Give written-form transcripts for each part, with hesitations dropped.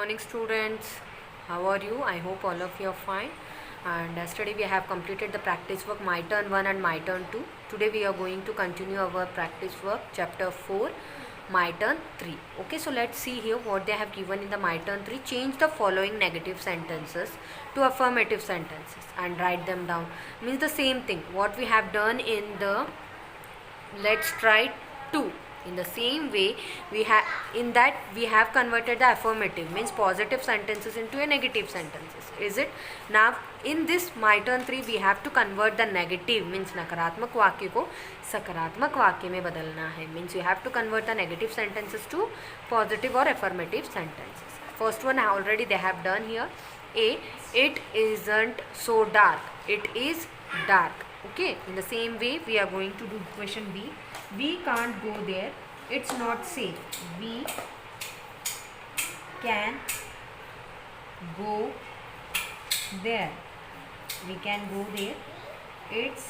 morning, students. How are you? I hope all of you are fine. And yesterday we have completed the practice work my turn 1 and my turn 2. Today we are going to continue our practice work chapter 4 my turn 3. Okay, so let's see here what they have given in the my turn 3. Change the following negative sentences to affirmative sentences and write them down. Means the same thing what we have done in the let's try 2. In the same way we have in that we have converted the affirmative means positive sentences into a negative sentences, is it? Now in this my turn 3 we have to convert the negative means नकारात्मक वाक्य को सकारात्मक वाक्य में बदलना है. Means you have to convert the negative sentences to positive or affirmative sentences. First one already they have done here. A, it isn't so dark, it is dark. Okay, in the same way we are going to do question B. We can't go there, it's not safe. We can go there, we can go there, it's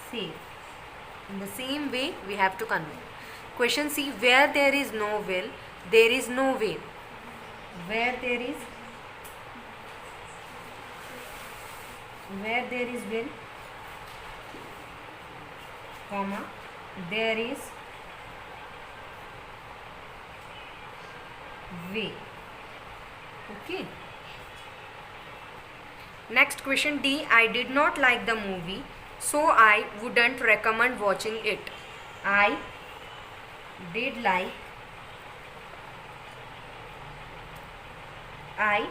safe. In the same way we have to convert. Question C. Where there is no will, there is no way. Where there is will, comma, there is way. Okay. Next question D. I did not like the movie, so I wouldn't recommend watching it. I did like, I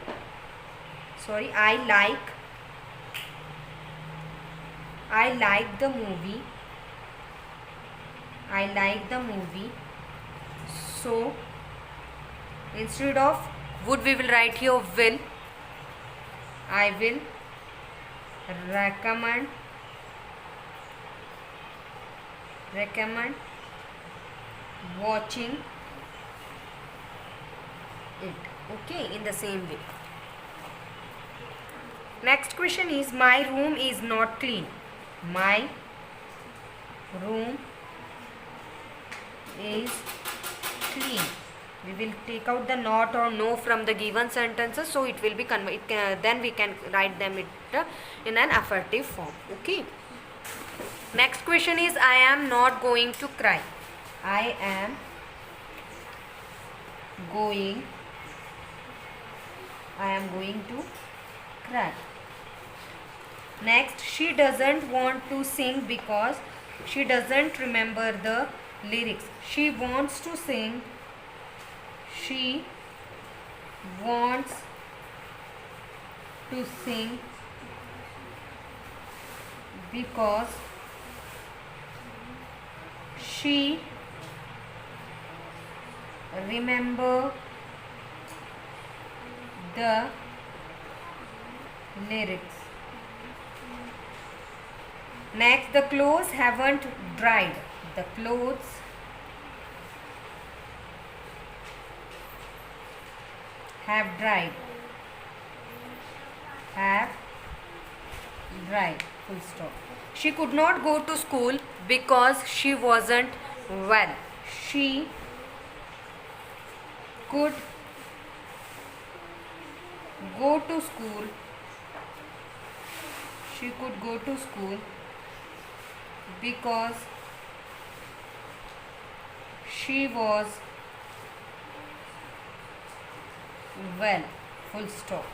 like the movie. I like the movie. So instead of would we will write here will. I will recommend watching it. Okay, in the same way. Next question is my room is not clean. My room is clean. We will take out the not or no from the given sentences, so it will be then we can write them in an affirmative form. Okay. Next question is I am not going to cry. I am going to cry. Next, she doesn't want to sing because she doesn't remember the lyrics. She wants to sing. She wants to sing because she remember the lyrics. Next, the clothes haven't dried. The clothes have dried. Full stop. She could not go to school because she wasn't well. She could go to school. She could go to school because she was well. Full stop.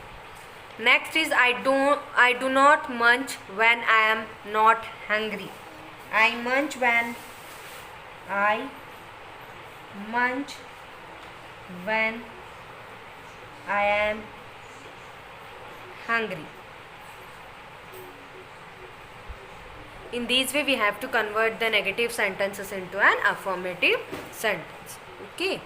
Next is I do not munch when I am not hungry. I munch when I am hungry. In this way we have to convert the negative sentences into an affirmative sentence. Okay.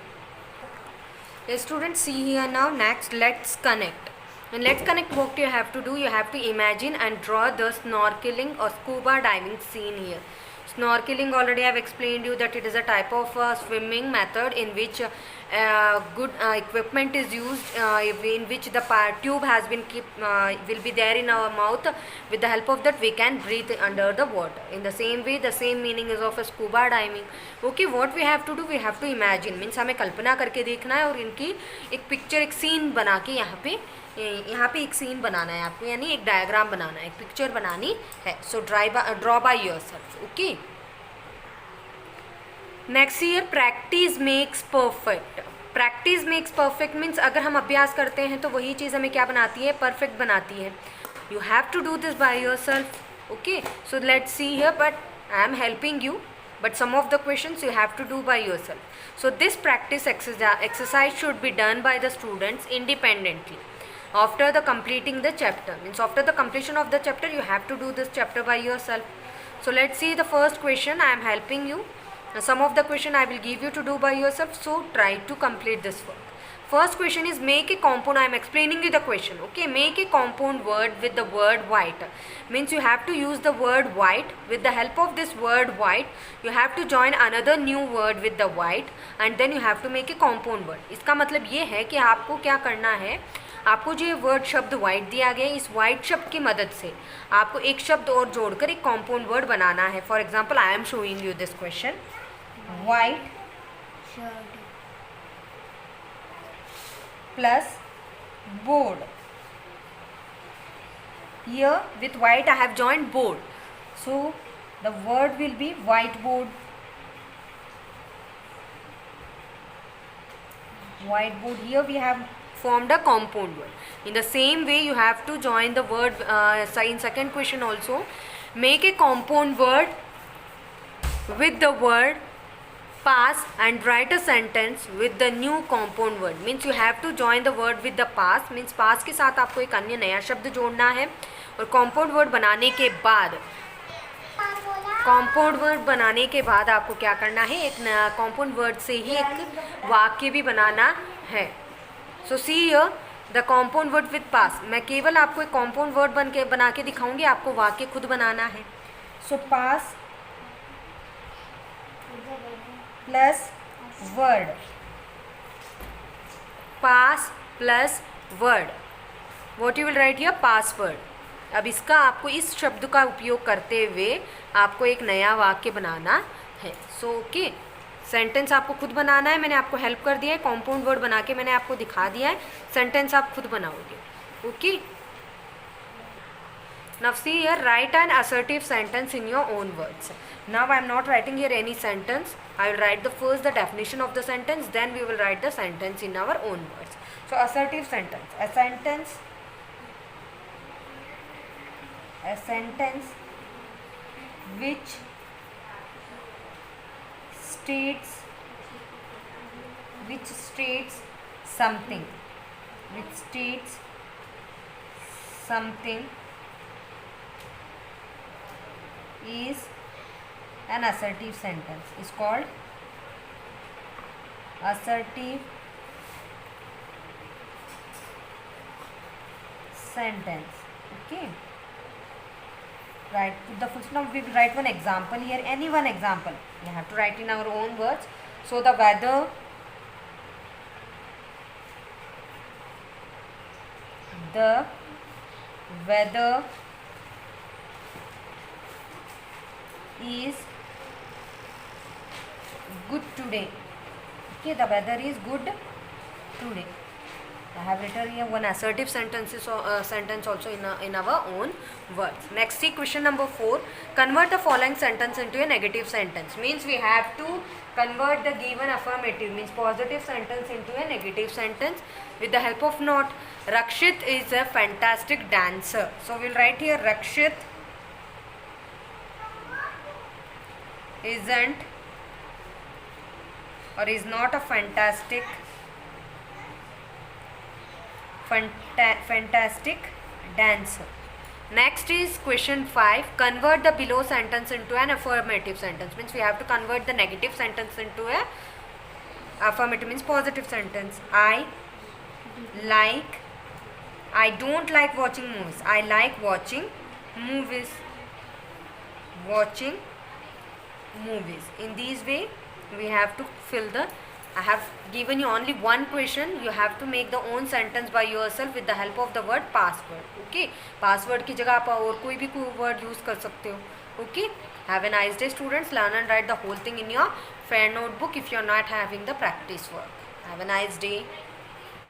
Yes, students, see here now. Next, let's connect. In let's connect, what you have to do, you have to imagine and draw the snorkeling or scuba diving scene here. Snorkeling, already I have explained you that it is a type of swimming method in which good equipment is used in which the tube has been will be there in our mouth. With the help of that we can breathe under the water. In the same way, the same meaning is of a scuba diving. Okay, what we have to do, we have to imagine, means हमें कल्पना करके देखना है और इनकी एक picture, एक scene बना के यहाँ पे एक सीन बनाना है आपको, यानी एक डायग्राम बनाना है, एक पिक्चर बनानी है. So draw by yourself. Okay, next year practice makes perfect. Practice makes perfect means अगर हम अभ्यास करते हैं तो वही चीज़ हमें क्या बनाती है, परफेक्ट बनाती है. You have to do this by yourself. Okay, so let's see here, but I am helping you, but some of the questions you have to do by yourself. So this practice exercise should be done by the students independently after the completing the chapter. Means after the completion of the chapter you have to do this chapter by yourself. So let's see the first question. I am helping you. Some of the question I will give you to do by yourself, so try to complete this work. First question is make a compound. I am explaining you the question. Okay, make a compound word with the word white. Means you have to use the word white. With the help of this word white, you have to join another new word with the white, and then you have to make a compound word. इसका मतलब ये है कि आपको क्या करना है, आपको जो ये वर्ड शब्द वाइट दिया गया है, इस वाइट शब्द की मदद से आपको एक शब्द और जोड़कर एक कॉम्पाउंड वर्ड बनाना है. For example I am showing you this question. White plus board. Here with white I have joined board, so the word will be whiteboard. Whiteboard. Here we have formed a compound word. In the same way you have to join the word in second question also. Make a compound word with the word pass and write a sentence with the new compound word. Means you have to join the word with the pass. Means pass के साथ आपको एक अन्य नया शब्द जोड़ना है, और compound word बनाने के बाद आपको क्या करना है, एक compound word से ही एक वाक्य भी बनाना है. So see here the compound word with pass. मैं केवल आपको एक compound word बना के दिखाऊंगी, आपको वाक्य खुद बनाना है. So pass plus word. Pass plus word. What you will write here? Password. अब इसका आपको इस शब्द का उपयोग करते हुए आपको एक नया वाक्य बनाना है. सो ओके, सेंटेंस आपको खुद बनाना है. मैंने आपको हेल्प कर दिया है, कॉम्पाउंड वर्ड बना के मैंने आपको दिखा दिया है. सेंटेंस आप खुद बनाओगे. Okay, now see here, write an assertive sentence in your own words. Now I am not writing here any sentence. I will write first the definition of the sentence, then we will write the sentence in our own words. So assertive sentence, a sentence which states something, is an assertive sentence, is called assertive sentence. Okay, right, the full stop. We will write one example here, any one example we have to write in our own words. So the weather is good today. Okay, the weather is good today. I have written here one assertive sentence also in our own words. Next, see question number 4. Convert the following sentence into a negative sentence. Means we have to convert the given affirmative, means positive sentence, into a negative sentence with the help of note. Rakshit is a fantastic dancer. So we will write here Rakshit isn't or is not a fantastic dancer. Next is question 5. Convert the below sentence into an affirmative sentence. Means we have to convert the negative sentence into a affirmative, means positive sentence. I don't like watching movies. I like watching movies. In this way we have to fill the I have given you only one question. You have to make the own sentence by yourself with the help of the word password. Okay, password की जगह आप और कोई भी word use कर सकते हो. Okay, have a nice day students. Learn and write the whole thing in your fair notebook if you are not having the practice work. Have a nice day.